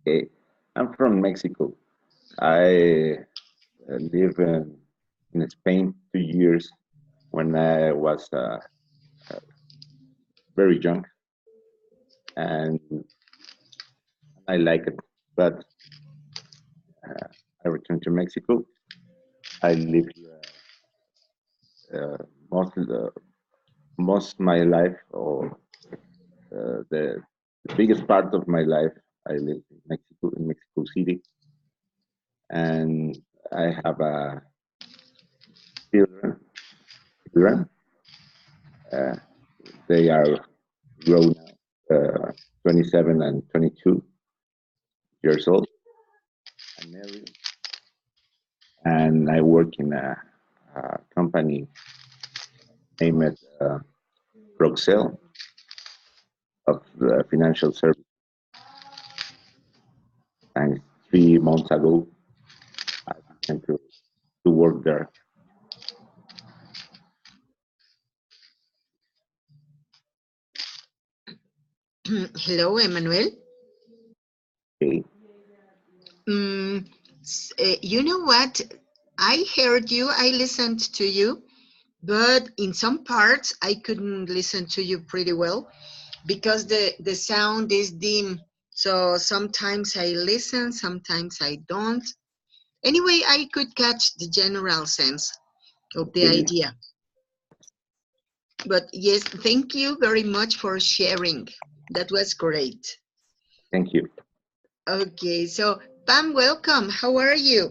Okay, I'm from Mexico. I lived in Spain 2 years when I was very young, and I like it. But I returned to Mexico. I live here uh, most most my life, or the biggest part of my life. I live in Mexico City, and I have children. Children, uh, they are grown now, 27 and 22 years old. I'm married, and I work in a company named Proxel of financial service. And 3 months ago, I began to work there. Hello, Emmanuel. Okay. You know what? I heard you, I listened to you, but in some parts I couldn't listen to you pretty well because the sound is dim. So sometimes I listen, sometimes I don't. Anyway, I could catch the general sense of the Okay. idea. But yes, thank you very much for sharing. That was great. Thank you. Okay, so Pam, welcome. How are you?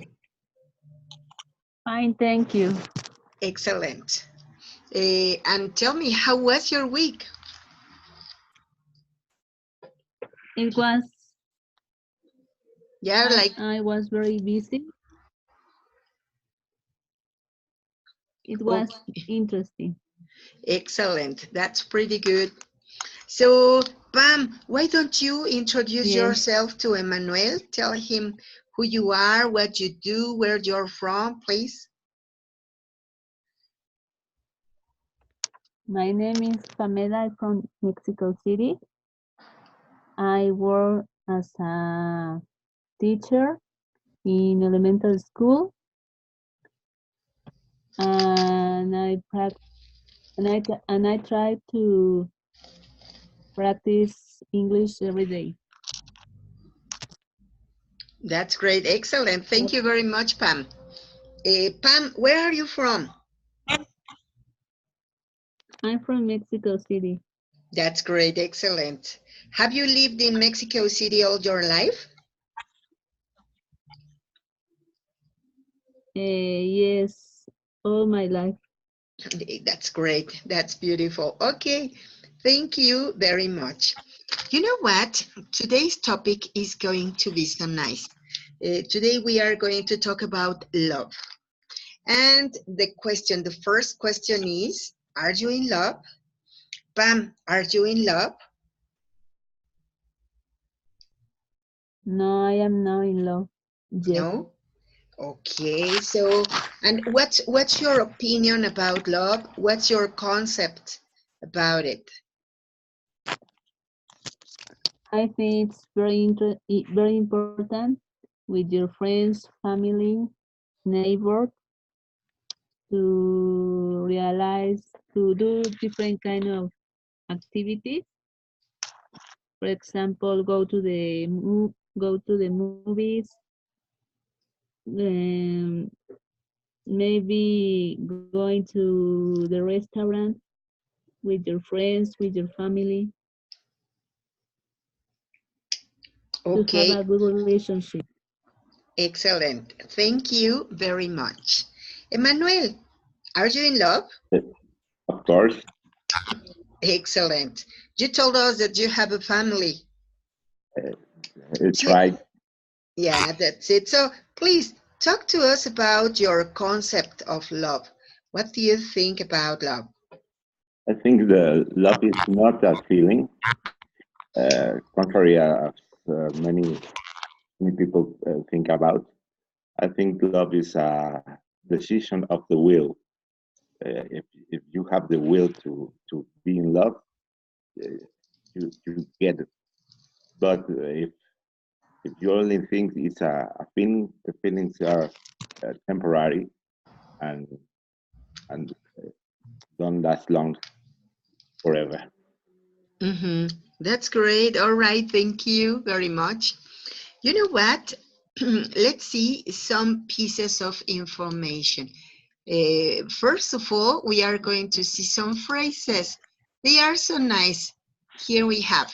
Fine, thank you. Excellent. And tell me, how was your week? It was, Yeah, like, I was very busy. It was okay, interesting. excellent. That's pretty good. So, Pam, why don't you introduce Yes, yourself to Emmanuel? Tell him who you are, what you do, where you're from, please. my name is Pamela from Mexico City. I work as a teacher in elementary school, and I practice and I try to practice English every day. That's great. Excellent. Thank you very much, Pam. Pam, where are you from? I'm from Mexico City. That's great. Excellent. Have you lived in Mexico City all your life? Yes, all my life. That's great. That's beautiful. Okay. Thank you very much. You know what? Today's topic is going to be so nice. Today we are going to talk about love. And the first question is, are you in love? Pam, are you in love? No, I am not in love yet. No? Okay, so, and what's your opinion about love? What's your concept about it? I think it's very important with your friends, family, neighbor to realize to do different kind of activities. For example, go to the movies, um, maybe going to the restaurant with your friends, with your family, to have Okay, a good relationship. excellent. Thank you very much. Emmanuel, are you in love? Of course, Excellent. You told us that you have a family. it's T- right. Yeah, that's it. So please talk to us about your concept of love. What do you think about love? I think the love is not a feeling, contrary as many people think about. I think love is a decision of the will. If you have the will to be in love, uh, you get it. But if If you only think it's a feeling, the feelings are temporary and don't last long forever. Mm-hmm. That's great. All right. Thank you very much. You know what? Let's see some pieces of information. First of all, we are going to see some phrases. They are so nice. Here we have.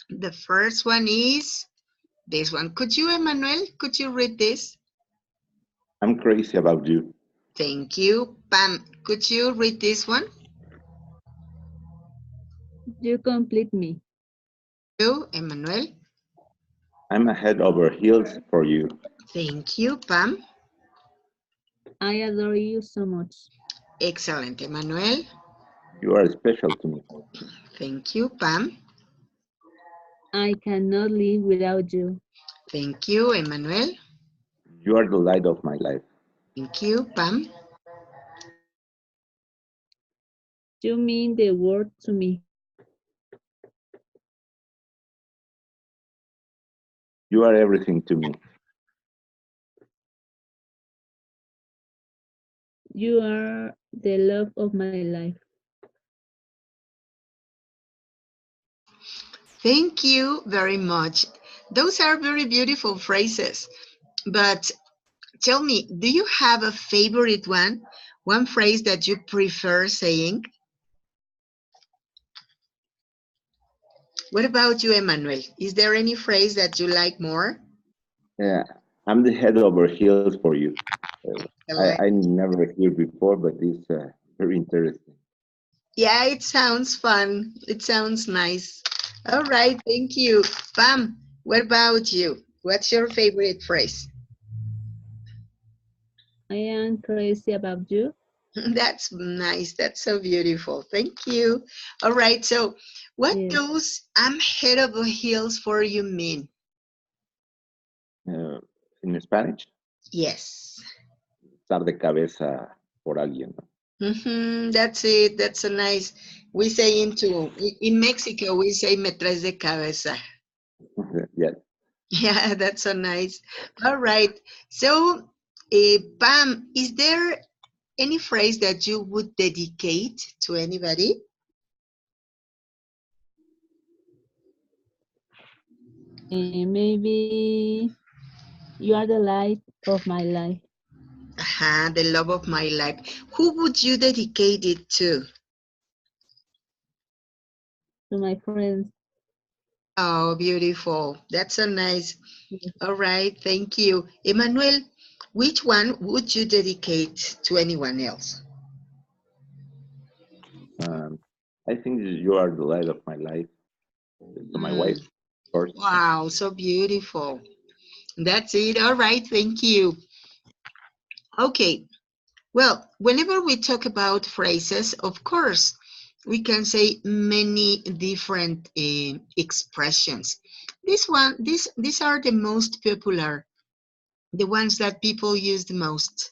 The first one is this one. Could you, Emmanuel, could you read this? I'm crazy about you. Thank you. Pam, could you read this one? You complete me. You, Emmanuel. I'm head over heels for you. Thank you, Pam. I adore you so much. Excellent, Emmanuel. You are special to me. Thank you, Pam. I cannot live without you. Thank you, Emmanuel. You are the light of my life. Thank you, Pam. You mean the world to me. You are everything to me. You are the love of my life. Thank you very much. Those are very beautiful phrases. But tell me, do you have a favorite one? One phrase that you prefer saying? What about you, Emmanuel? Is there any phrase that you like more? Yeah, I'm the head over heels for you. I Excellent. never heard before, but it's very interesting. Yeah, it sounds fun. It sounds nice. All right, thank you. Pam, what about you? What's your favorite phrase? I am crazy about you. That's nice. That's so beautiful. Thank you. All right, so what Yes. does I'm head over heels for you mean? In Spanish, Yes. estar de cabeza por alguien. ¿No? That's it. That's so nice. We say in Mexico, we say me traes de cabeza. Yes. Yeah, that's so nice. All right. So, Pam, is there any phrase that you would dedicate to anybody? Maybe you are the light of my life. The love of my life. Who would you dedicate it to? To my friends. Oh, beautiful. That's so nice. Yes. All right. Thank you. Emmanuel, which one would you dedicate to anyone else? Um, I think you are the light of my life. To my wife, of course. Wow, so beautiful. That's it. All right. Thank you. Okay. Well, whenever we talk about phrases, of course, we can say many different expressions. These are the most popular, the ones that people use the most.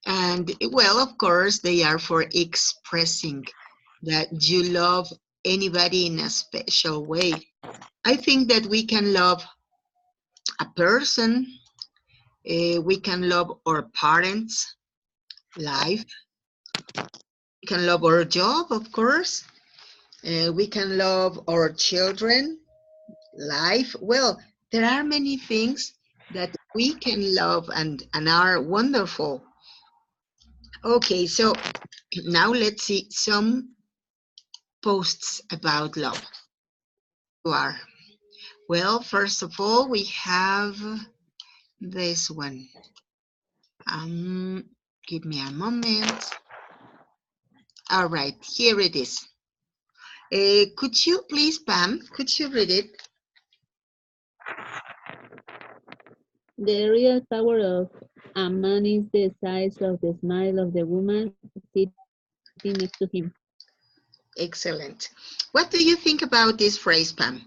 And well, of course, they are for expressing that you love anybody in a special way. I think that we can love a person, we can love our parents, life, we can love our job, of course, we can love our children, life. Well, there are many things that we can love and are wonderful. Okay, so now let's see some posts about love. You are. Well, first of all, we have this one. Give me a moment. All right, here it is. Could you please, Pam, could you read it? The real power of a man is the size of the smile of the woman sitting next to him. Excellent. What do you think about this phrase, Pam?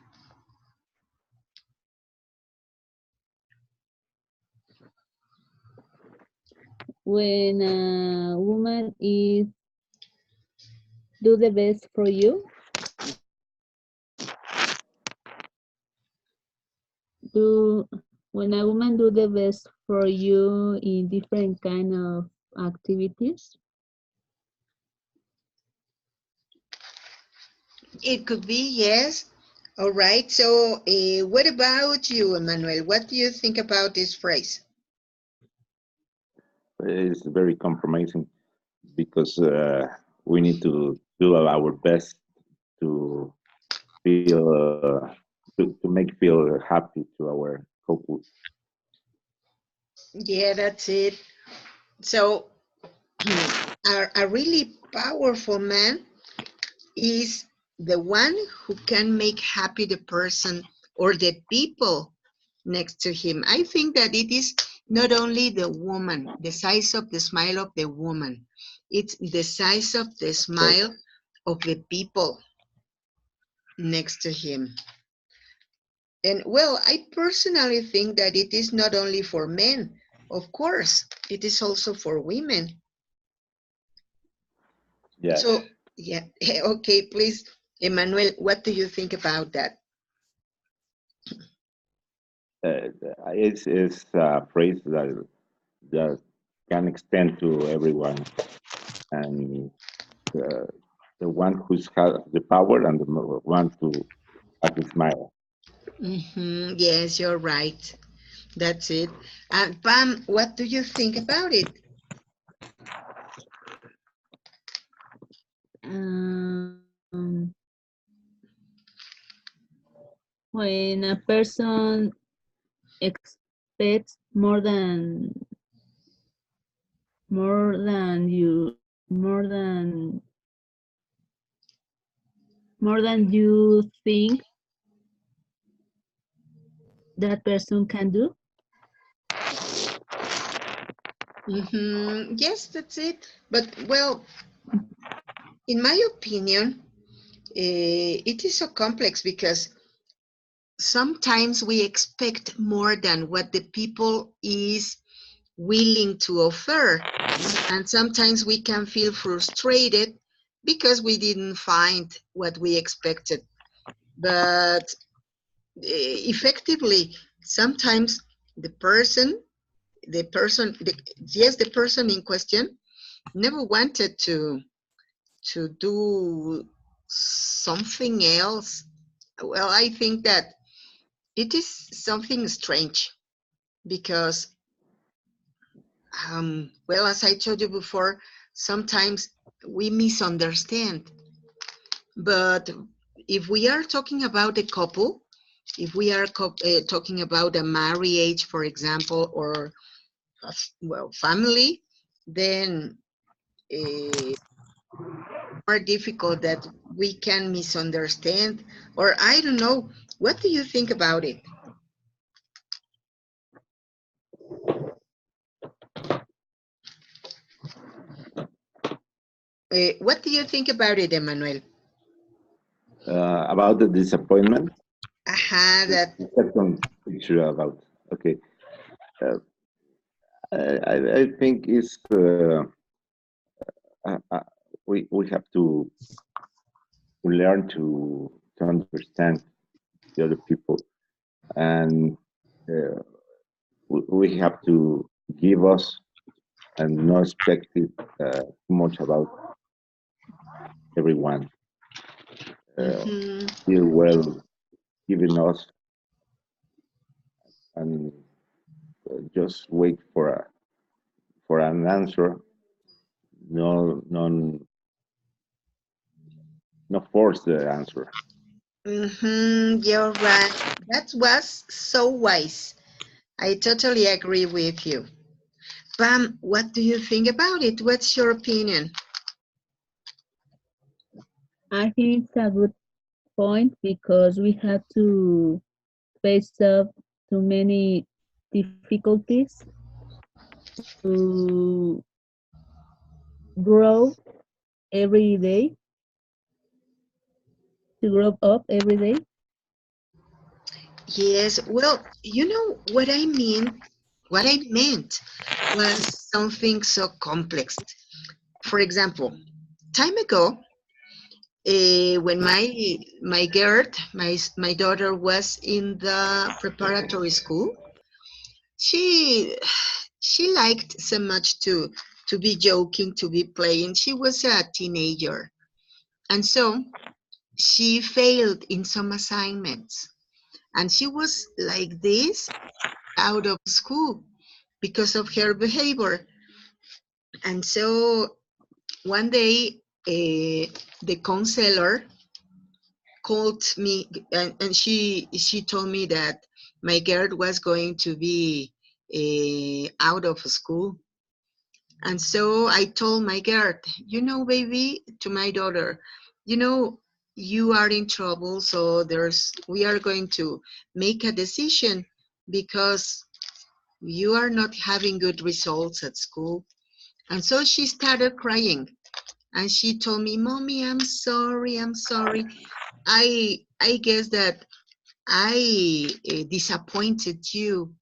When a woman is do the best for you, do when a woman do the best for you in different kind of activities? It could be, yes. All right. So, what about you, Emmanuel? What do you think about this phrase? It's very compromising because we need to do our best to feel to make feel happy to our couple. Yeah, that's it. So, a really powerful man is the one who can make happy the person or the people next to him. I think that it is not only the woman, the size of the smile of the woman, it's the size of the So smile of the people next to him. And well, I personally think that it is not only for men, of course, it is also for women. yes, So, yeah, okay, please, Emmanuel, what do you think about that? uh, it's a phrase that can extend to everyone, and uh, the one who's has the power and the one to have the smile. Yes, you're right. That's it. And Pam, what do you think about it? Um, when a person expects more than you more than you think that person can do. Yes, that's it. But well, in my opinion, it is so complex because sometimes we expect more than what the people is willing to offer. And sometimes we can feel frustrated because we didn't find what we expected. But effectively, sometimes the person, yes, the person in question never wanted to do something else. Well, I think that it is something strange because, well, as I told you before, sometimes we misunderstand. But if we are talking about a couple, if we are talking about a marriage, for example, or well, family, then more difficult that we can misunderstand, or I don't know. What do you think about it? What do you think about it, Emmanuel? About the disappointment, Aha, that. the second picture about. Okay, uh, I think it's we have to learn to understand the other people, and uh, we have to give us and not expect it too much about everyone. Mhm. Feel well giving us and just wait for an answer. No, no force the answer. You're right. That was so wise. I totally agree with you. Pam, what do you think about it? What's your opinion? I think it's a good point because we have to face up to many difficulties to grow every day, to grow up every day. Yes, well, you know what I mean? What I meant was something so complex. For example, time ago, when my girl, my daughter was in the preparatory school, she she liked so much to be joking, to be playing. She was a teenager, and so she failed in some assignments, and she was like this out of school because of her behavior. And so one day, the counselor called me, and she told me that my girl was going to be out of school. And so I told my girl, baby, to my daughter, you know, you are in trouble, so we are going to make a decision because you are not having good results at school. And so she started crying, and she told me, Mommy, I'm sorry, I'm sorry. I guess that I disappointed you.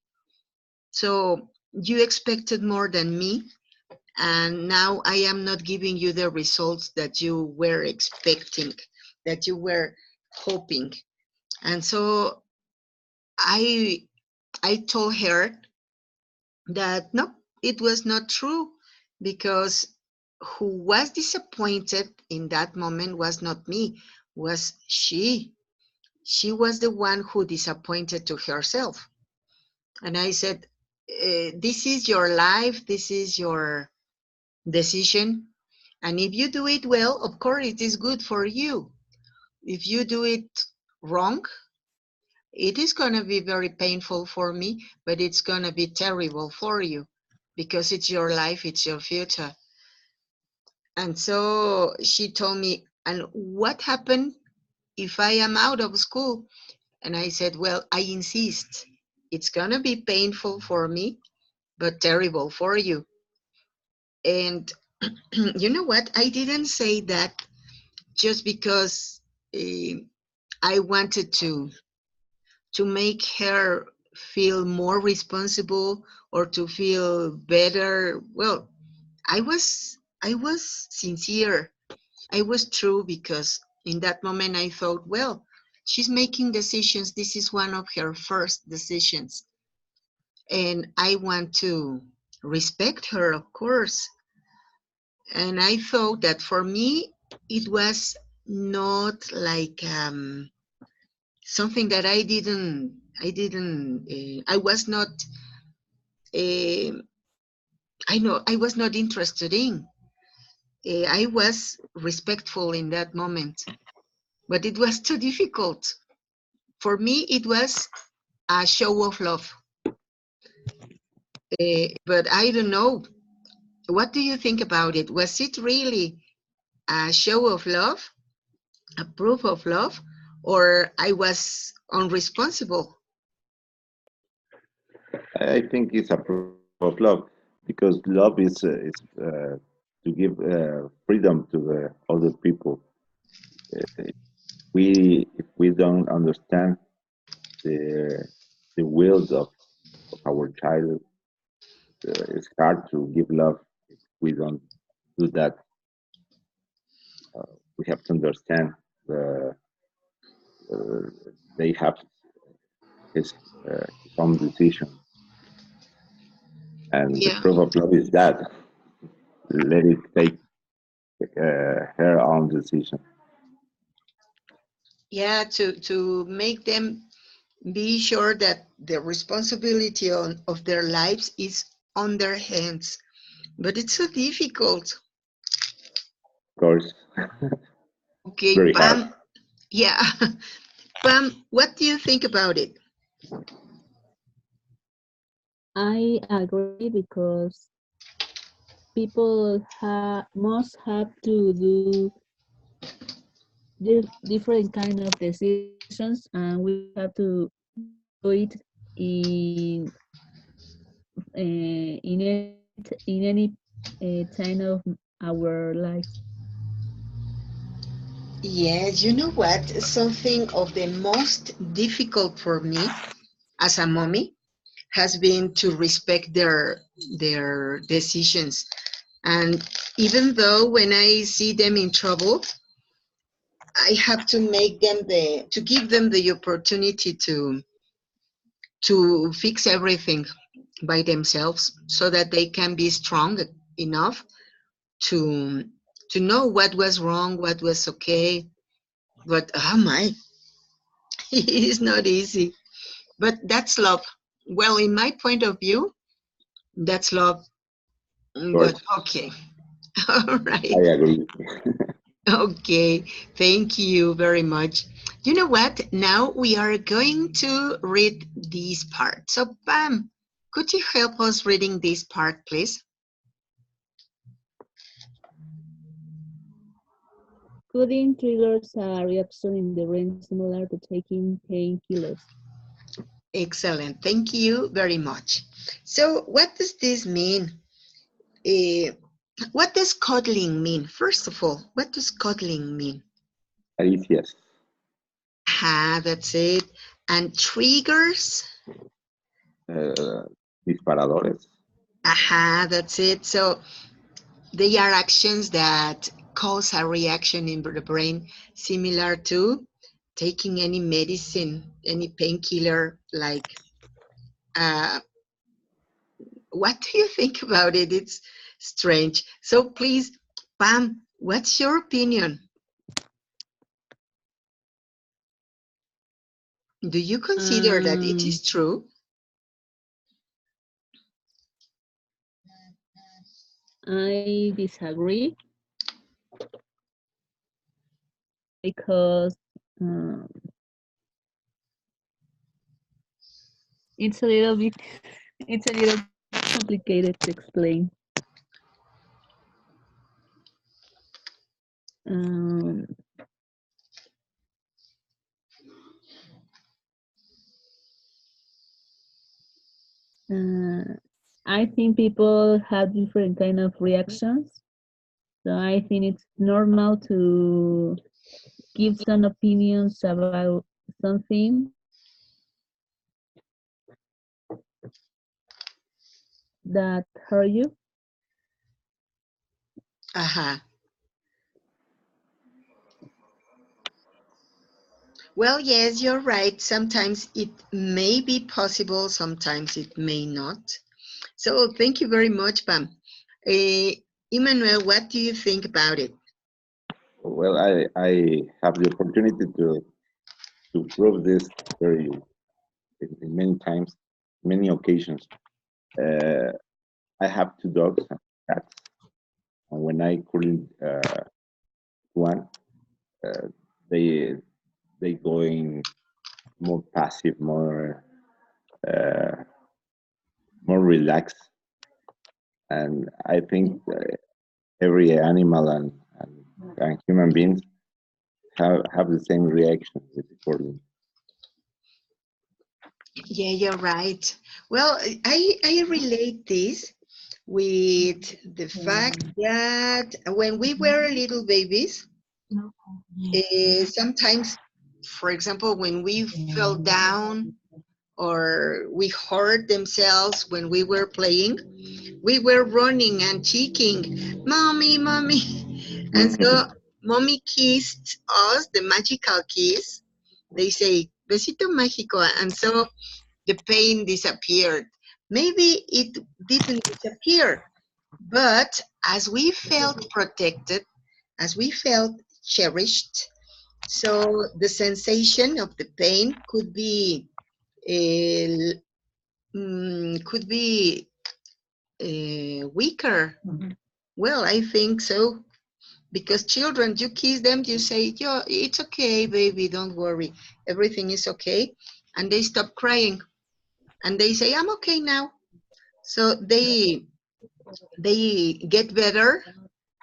So you expected more than me, and now I am not giving you the results that you were expecting, that you were hoping. And so I I told her that no, it was not true, because who was disappointed in that moment was not me, was she. She was the one who disappointed to herself. And I said, this is your life, this is your decision. And if you do it well, of course, it is good for you. If you do it wrong, it is going to be very painful for me, but it's going to be terrible for you because it's your life, it's your future. And so she told me, and what happened if I am out of school? And I said, well, I insist. It's going to be painful for me, but terrible for you. And you know what? I didn't say that just because I wanted to make her feel more responsible or to feel better. Well, I was sincere. I was true, because in that moment I thought, well, she's making decisions. This is one of her first decisions. And I want to respect her, of course. And I thought that for me, it was not like something that I was not, uh, I was not interested in. I was respectful in that moment, but it was too difficult. For me, it was a show of love. But I don't know. What do you think about it? Was it really a show of love, a proof of love, or I was unresponsible? I think it's a proof of love, because love is to give freedom to the other people. If we don't understand the wills of our child, it's hard to give love. If we don't do that, we have to understand the they have his his own decision, and the Yeah. proof of love is that let it take her own decision. Yeah, to make them be sure that the responsibility of their lives is on their hands. But it's so difficult. Of course, Okay, very hard. Pam. Yeah. Pam, what do you think about it? I agree because people must have to do different kind of decisions, and we have to do it in in any time of our lives. Yes, you know what? Something of the most difficult for me as a mommy has been to respect their decisions. And even though when I see them in trouble, I have to make them to give them the opportunity to fix everything by themselves so that they can be strong enough to to know what was wrong, what was okay. But oh my, it is not easy. But that's love. Well, in my point of view, that's love. Of But course, okay. All I right. agree. Okay. Thank you very much. You know what? Now we are going to read this part. So, Pam, could you help us reading this part, please? Coding triggers a reaction in the brain similar to taking painkillers. Excellent. Thank you very much. So, what does this mean? Uh, what does cuddling mean? First of all, what does cuddling mean? Caricias, Ah, that's it. And triggers? uh, disparadores. Aha, that's it. So they are actions that cause a reaction in the brain similar to taking any medicine, any painkiller, like uh, what do you think about it? It's strange. So please, Pam, what's your opinion? Do you consider that it is true? I disagree because um, it's a little bit it's a little complicated to explain. Um, uh, I think people have different kind of reactions, so I think it's normal to give some opinions about something that hurt you. Uh-huh. Well, yes, you're right. Sometimes it may be possible, sometimes it may not. So thank you very much, Pam. Uh, Emmanuel, what do you think about it? Well, I have the opportunity to prove this very in many times, many occasions. Uh, I have two dogs and cats, and when I cuddle one, uh, they they going more passive, uh, more relaxed, and I think every animal and human beings have the same reaction with the cuddling. Yeah, you're right. Well, I relate this with the fact that when we were little babies, sometimes, for example, when we fell down or we hurt themselves when we were playing, we were running and cheeking, "Mommy, mommy." And so mommy kissed us, the magical kiss. They say, besito mágico. And so the pain disappeared. Maybe it didn't disappear, but as we felt protected, as we felt cherished, so the sensation of the pain uh, could be weaker. Well, I think so. Because children, you kiss them, you say, "Yo, it's okay, baby, don't worry. Everything is okay." And they stop crying and they say, "I'm okay now." So they get better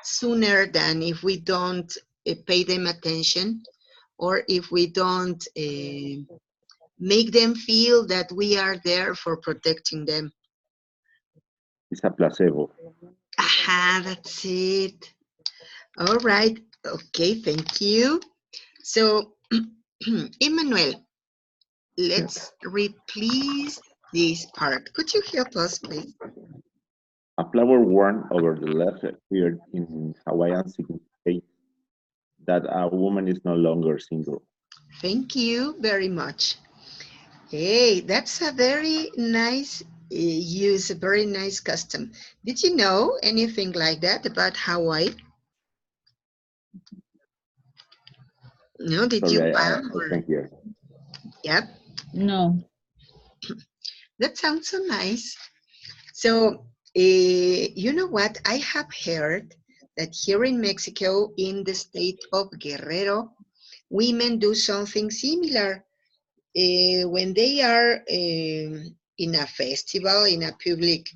sooner than if we don't pay them attention, or if we don't make them feel that we are there for protecting them. It's a placebo. Aha, that's it. All right. Okay, thank you. So, Emmanuel, Yes. let's read, please, this part. Could you help us, please? A flower worn over the left appeared in Hawaiian significate that a woman is no longer single. Thank you very much. Hey, that's a very nice use, a very nice custom. Did you know anything like that about Hawaii? No, did you, Sorry, Pam? I Or, can't hear. yep, No. that sounds so nice. So, you know what? I have heard that here in Mexico, in the state of Guerrero, women do something similar. When they are in a festival, in a public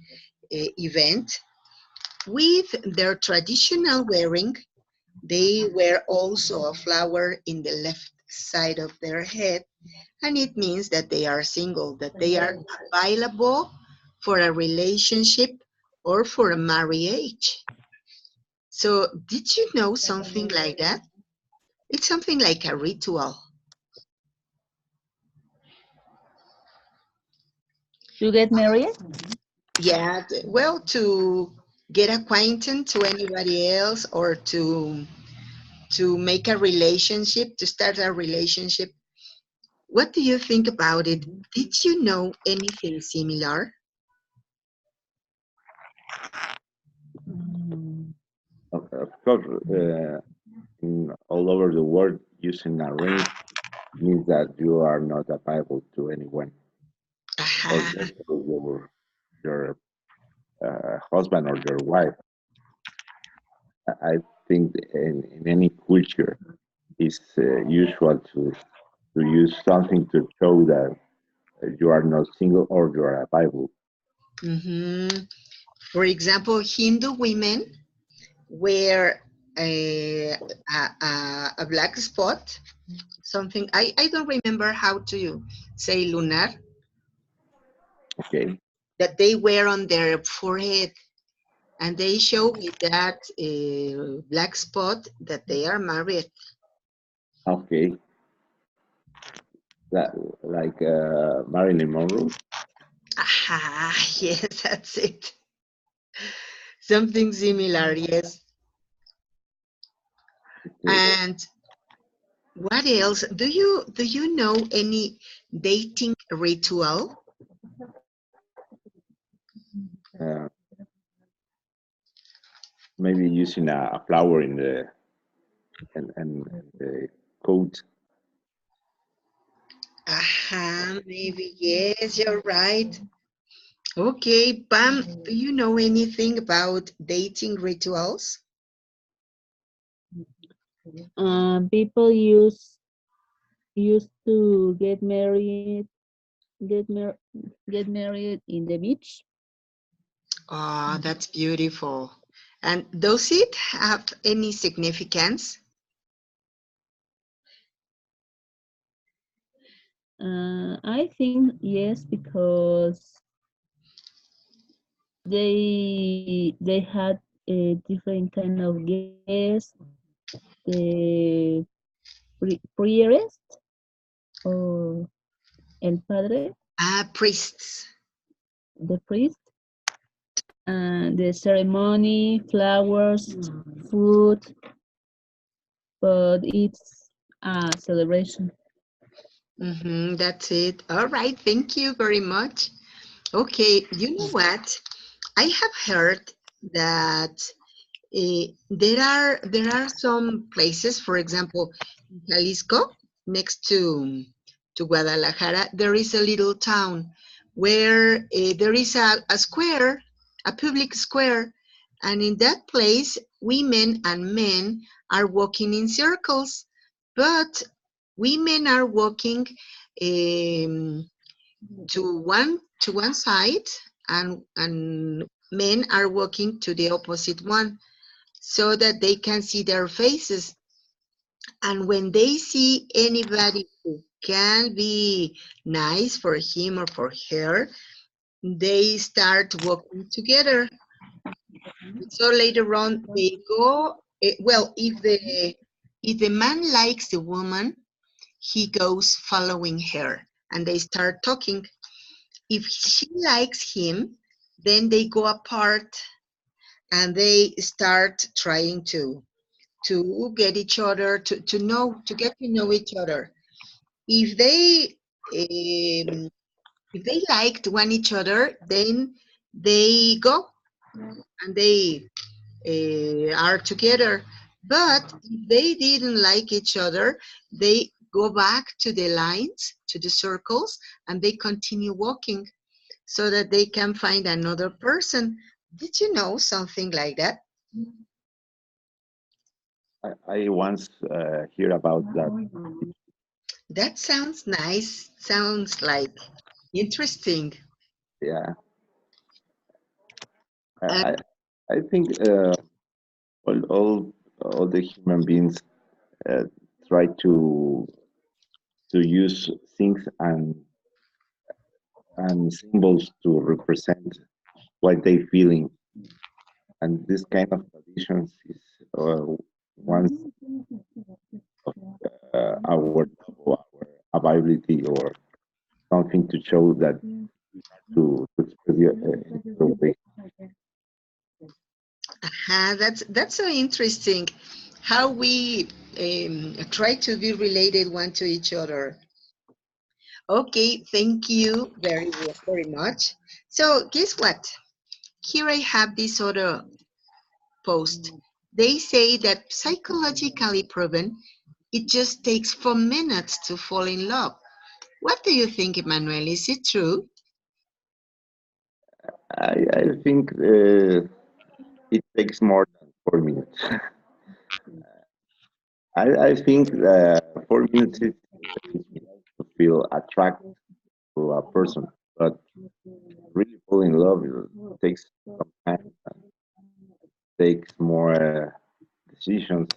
event, with their traditional wearing, they wear also a flower in the left side of their head, and it means that they are single, that they are available for a relationship or for a marriage. So, did you know something like that? It's something like a ritual. To get married? Yeah, well, to get acquainted to anybody else or to make a relationship, to start a relationship. What do you think about it? Did you know anything similar? Mm, Of course, all over the world, using a ring means that you are not available to anyone, or Aha. just to your husband or your wife. I think in any culture, it's usual to use something to show that you are not single or you are available. hmm For example, Hindu women wear a black spot, something, I don't remember how to say lunar, Okay, that they wear on their forehead, and they show with that black spot that they are married. okay, that like Marilyn Monroe. Aha, yes, that's it. Something similar, yes. Okay, And what else? Do you know any dating ritual? uh, maybe using a flower in the and the coat. Aha, maybe yes, you're right. Okay, Pam, do you know anything about dating rituals? People used to get mar get married in the beach. Oh, that's beautiful. And does it have any significance? I think yes, because they had a different kind of guests. The priest or el padre, Ah, priests. the priest, and the ceremony, flowers, food, but it's a celebration. That's it. All right, thank you very much. Okay, you know what? I have heard that there are some places, for example, in Jalisco, next to Guadalajara, there is a little town where there is a square, a public square, and in that place, women and men are walking in circles, but women are walking to one side, and men are walking to the opposite one so that they can see their faces. And when they see anybody who can be nice for him or for her, they start walking together. So later on, they go. Well, if the man likes the woman, he goes following her, and they start talking. If she likes him, then they go apart and they start trying to get each other to get to know each other. If they liked one each other, then they go and they are together. But if they didn't like each other, they go back to the lines, to the circles, and they continue walking so that they can find another person. Did you know something like that? I once hear about that. That sounds nice. Sounds like interesting. Yeah, Uh, I I think all the human beings uh, try to use things and symbols to represent what they feeling, and this kind of traditions is one of our ability or something to show that to express your way. that's so interesting. How we try to be related one to each other. Okay, thank you very much. So guess what? Here I have this other post. They say that psychologically proven, it just takes 4 minutes to fall in love. What do you think, Emmanuel? Is it true? I think it takes more than 4 minutes. I think 4 minutes is enough to feel attracted to a person, but really fall in love takes some time and takes more decisions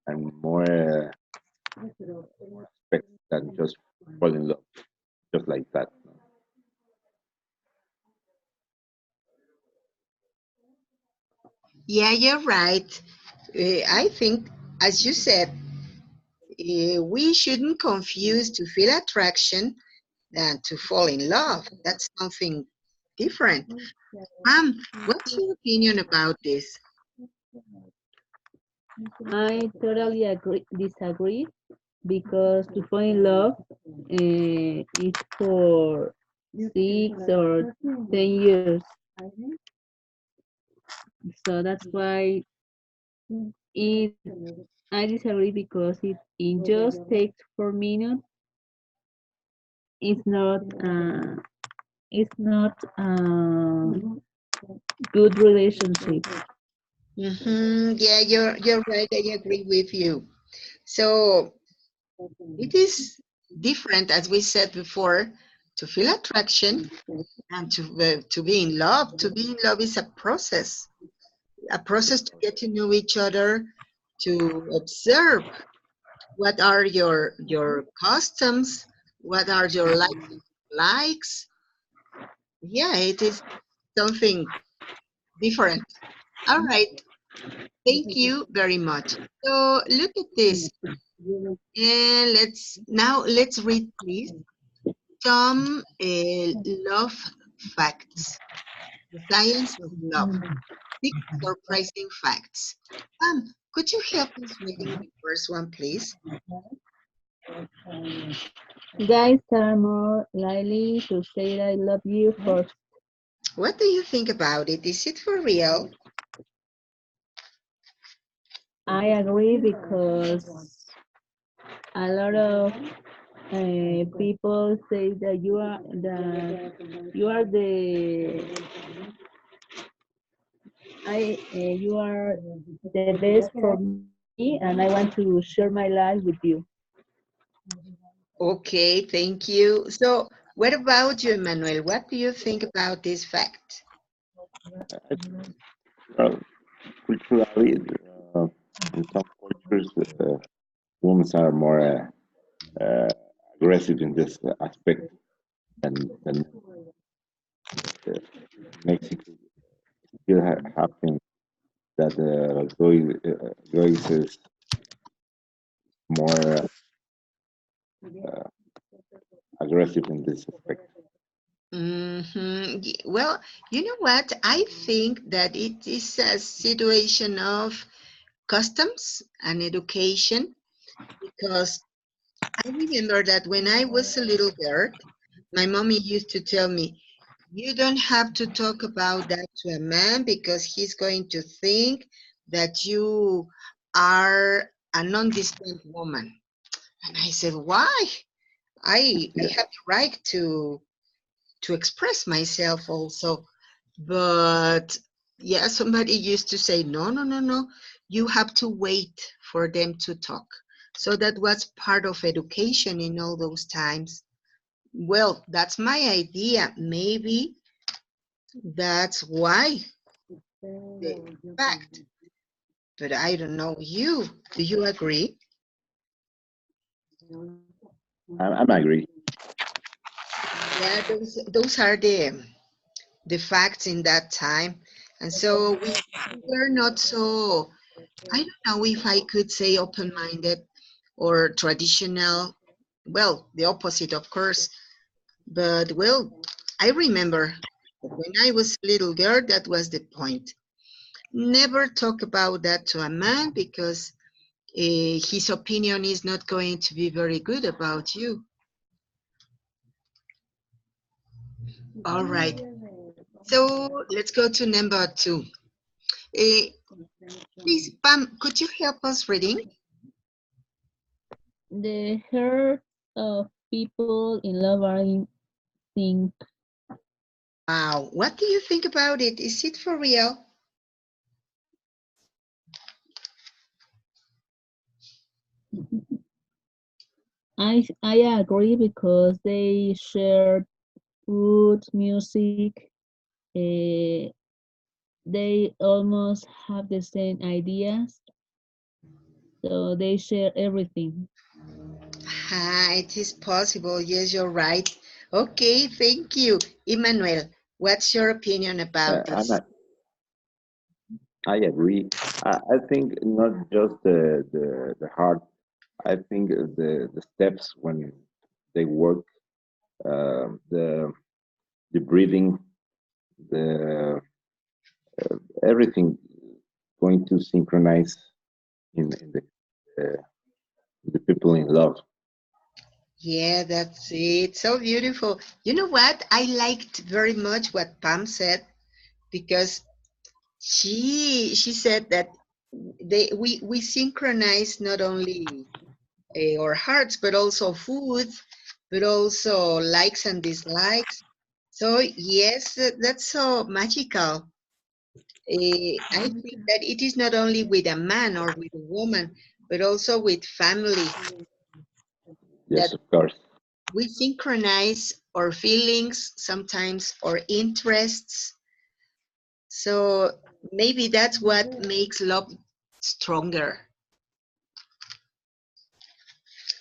and more aspects than just fall in love, just like that. Yeah, you're right. I think, as you said, we shouldn't confuse to feel attraction than to fall in love. That's something different. What's your opinion about this? I totally disagree because to fall in love is for 6 or 10 years. So that's why it I disagree because it just takes 4 minutes. It's not good relationship. Yeah, you're right. I agree with you. So it is different, as we said before, to feel attraction and to be in love. To be in love is a process to get to know each other, to observe what are your customs, what are your likes. Yeah, it is something different. All right, thank you very much. So look at this, and let's read please some love facts, the science of love. Six surprising facts. Could you help us reading the first one, please? Guys are more likely to say I love you first. What do you think about it? Is it for real? I agree because a lot of people say that you are you are the best for me, and I want to share my life with you. Okay, thank you. So, what about you, Emmanuel? What do you think about this fact? Well, culturally, uh, in some cultures, women are more uh, aggressive in this aspect than uh, Mexico. Still happen that guys is more uh, aggressive in this aspect. Well, you know what? I think that it is a situation of customs and education, because I remember that when I was a little girl, my mommy used to tell me, you don't have to talk about that to a man because he's going to think that you are a non-distant woman. And I said, why? I Yeah, have the right to express myself also. But yeah, somebody used to say, no, no, no, no, you have to wait for them to talk. So that was part of education in all those times. Well, that's my idea. Maybe that's why the fact, but I don't know you. Do you agree? I'm agree. Yeah, those are the facts in that time. And so we were not so, I don't know if I could say open-minded or traditional. Well, the opposite, of course. But well, I remember when I was a little girl, that was the point. Never talk about that to a man because his opinion is not going to be very good about you. All right. So let's go to number 2. Uh, Please, Pam, could you help us reading? The heart of people in love are in sync. Wow, what do you think about it? Is it for real? I agree because they share food, music. Uh, they almost have the same ideas, so they share everything. Ah, it is possible. Yes, you're right. Okay, thank you. Emmanuel, what's your opinion about I'm this? I agree. I think not just the heart. I think the steps when they work, the breathing, the everything going to synchronize in the people in love. Yeah, that's it. So beautiful. You know what? I liked very much what Pam said because she said that we synchronize not only our hearts but also food, but also likes and dislikes. So yes, that's so magical. I think that it is not only with a man or with a woman, but also with family Yes, that of course. we synchronize our feelings, sometimes our interests. So maybe that's what makes love stronger.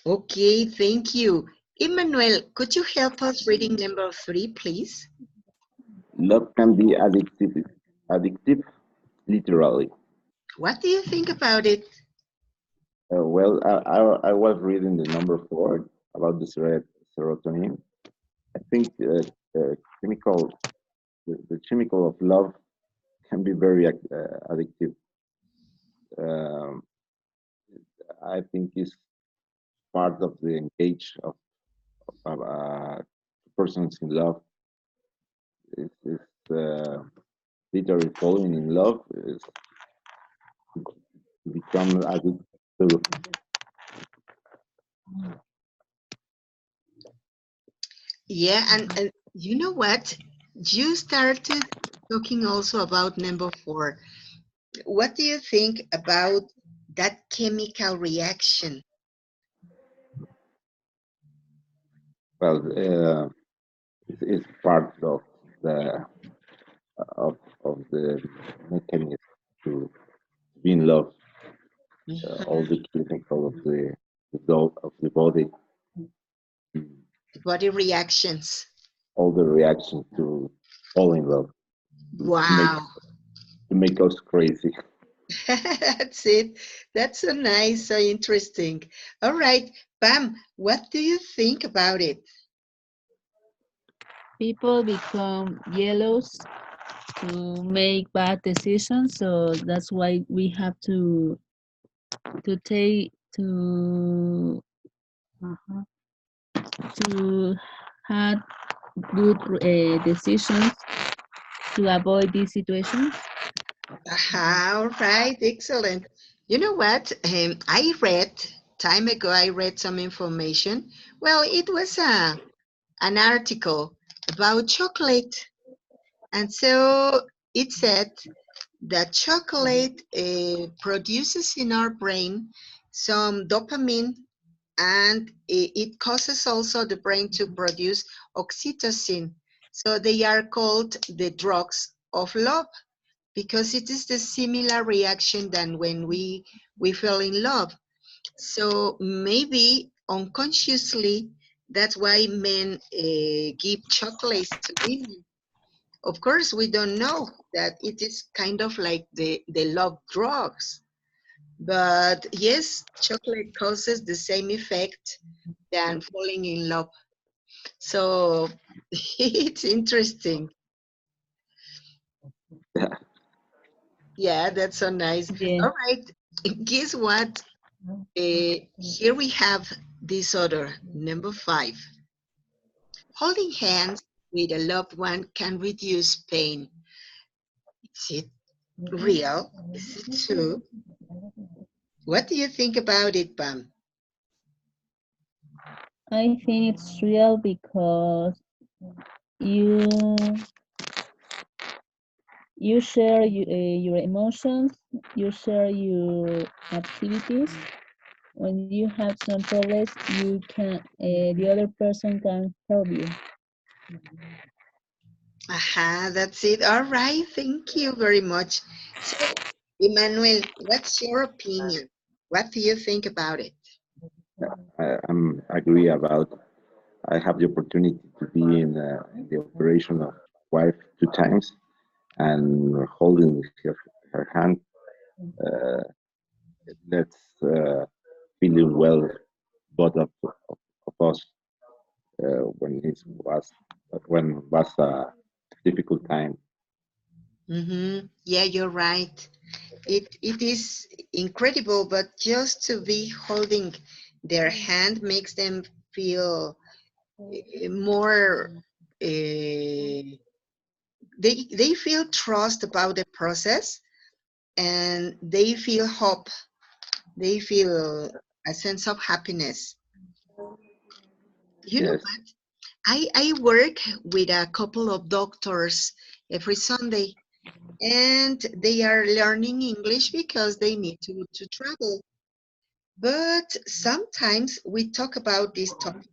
Okay, thank you. Emmanuel, could you help us reading number 3, please? Love can be addictive, literally. What do you think about it? Well, I was reading the number 4 about the serotonin. I think chemical, the chemical of love can be very addictive. Um, I think it's part of the engage of persons in love. It's literally falling in love is become addicted to. Yeah, and you know what? You started talking also about number 4. What do you think about that chemical reaction? Well, it's part the of the mechanism to be in love. All Mhm. the chemical of the body, Body reactions. all the reactions to fall in love to make Wow. to make us crazy. That's it. That's so nice, so interesting. All right, Pam, what do you think about it? People become jealous to make bad decisions, so that's why we have to to take to have good decisions to avoid these situations. All right, excellent. You know what? I read time ago. I read some information. Well, it was an article about chocolate, and so it said that chocolate produces in our brain some dopamine, and it causes also the brain to produce oxytocin. So they are called the drugs of love because it is the similar reaction than when we fell in love. So maybe unconsciously, that's why men give chocolates to women. Of course, we don't know that it is kind of like the love drugs. But yes, chocolate causes the same effect than falling in love. So it's interesting. Yeah, that's so nice. Yeah. All right, guess what? Here we have this other, number 5. Holding hands with a loved one can reduce pain. Is it real? Is it true? What do you think about it, Pam? I think it's real because you you share your emotions, you share your activities. When you have some problems, you can the other person can help you. Aha, that's it. All right, thank you very much. So, Emmanuel, what's your opinion? What do you think about it? I'm agree about. I have the opportunity to be in the operation of wife 2 times, and holding her hand. Uh, that's feeling well, both of us when it was a difficult time. Yeah, you're right. It is incredible, but just to be holding their hand makes them feel more. Uh, they feel trust about the process, and they feel hope. They feel a sense of happiness. You know, Yes, I work with a couple of doctors every Sunday, and they are learning English because they need to travel. But sometimes we talk about this topic.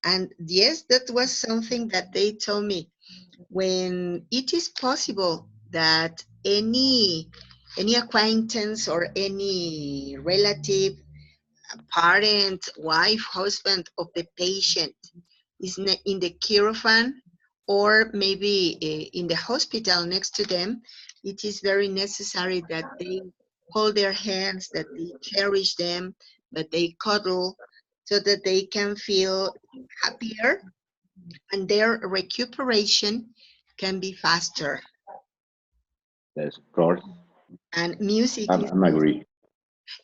And yes, that was something that they told me. When it is possible that any acquaintance or any relative, parent, wife, husband of the patient is in the caravan or maybe in the hospital next to them, it is very necessary that they hold their hands, that they cherish them, that they cuddle, so that they can feel happier and their recuperation can be faster. yes, of course. And music is I'm agree.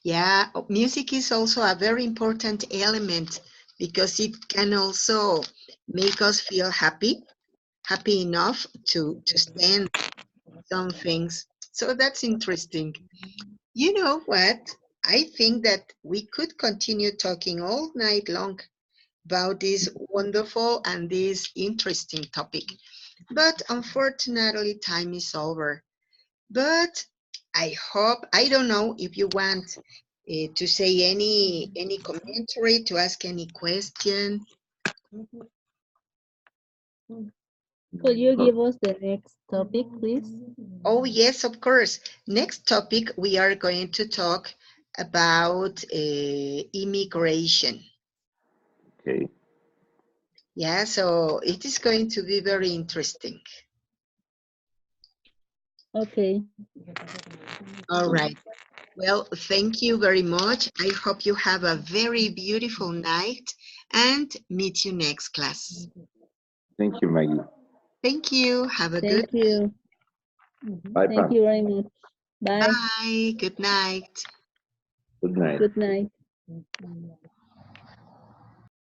Yeah, music is also a very important element because it can also make us feel happy enough to stand some things. So that's interesting. You know what? I think that we could continue talking all night long about this wonderful and this interesting topic. But unfortunately, time is over. But I hope, I don't know if you want to say any commentary, to ask any question. Could you give us the next topic, please? Oh, yes, of course. Next topic, we are going to talk about immigration. Okay. Yeah, so it is going to be very interesting. Okay. All right. Well, thank you very much. I hope you have a very beautiful night and meet you next class. Thank you, Maggie. Thank you. Have a good Thank you. Bye, Thank Pam. you very much. Bye. bye. Good night. Good night. Good night.